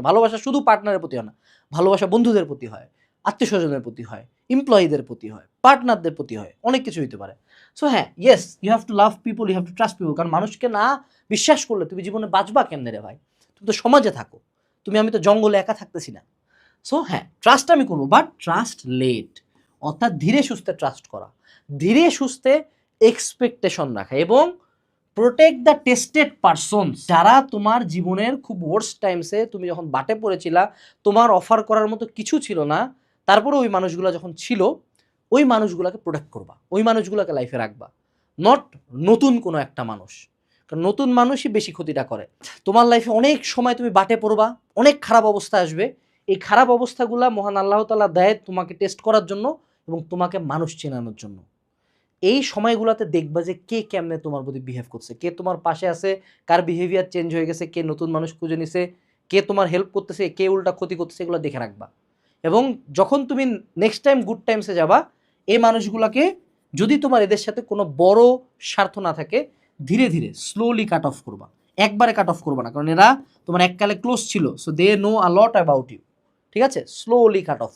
ভালোবাসা শুধু পার্টনারের প্রতি হয় না, ভালোবাসা বন্ধুদের প্রতি হয়, আত্মীয় স্বজনের প্রতি হয়, এমপ্লয়ীদের প্রতি হয়, পার্টনারদের প্রতি হয়, অনেক কিছু হইতে পারে। সো হ্যাঁ, yes, you have to love people, you have to trust people. কারণ মানুষকে না বিশ্বাস করলে তুমি জীবনে বাঁচবা কেমনে রে ভাই? তুমি তো সমাজে থাকো, আমি তো জঙ্গলে একা থাকতেছি না। সো হ্যাঁ, ট্রাস্ট আমি করবো, বাট ট্রাস্ট লেট, অর্থাৎ ধীরে সুস্থে ট্রাস্ট করা, ধীরে সুস্থে এক্সপেকটেশন রাখা, এবং প্রোটেক্ট দ্য টেস্টেড পারসন। যারা তোমার জীবনের খুব ওয়ার্স্ট টাইমসে, তুমি যখন বাটে পড়েছিলা, তোমার অফার করার মতো কিছু ছিল না, তারপরে ওই মানুষগুলো যখন ছিল, ওই মানুষগুলোকে প্রোটেক্ট করবা, ওই মানুষগুলোকে লাইফে রাখবা, নট নতুন কোনো একটা মানুষ। কারণ নতুন মানুষই বেশি ক্ষতিটা করে। তোমার লাইফে অনেক সময় তুমি বাটে পড়বা, অনেক খারাপ অবস্থা আসবে। এই খারাপ অবস্থাগুলা মহান আল্লাহ তাআলা দেয় তোমাকে টেস্ট করার জন্য এবং তোমাকে মানুষ চেনানোর জন্য। এই সময়গুলোতে দেখবা যে কে কেমনে তোমার প্রতি বিহেভ করছে, কে তোমার পাশে আছে, কার বিহেভিয়ার চেঞ্জ হয়ে গেছে, কে নতুন মানুষ খুঁজে নিছে, কে তোমার হেল্প করতেছে, কে উল্টা ক্ষতি করতেছে, এগুলো দেখে রাখবা। এবং যখন তুমি নেক্সট টাইম গুড টাইমসে যাবা, এই মানুষগুলোকে, যদি তোমার এদের সাথে কোনো বড় স্বার্থ না থাকে, ধীরে ধীরে স্লোলি কাট অফ করবা, একবারে কাট অফ করবা না, কারণ এরা তোমার এককালে ক্লোজ ছিল, so they know a lot about you. ঠিক আছে, স্লোলি কাট অফ।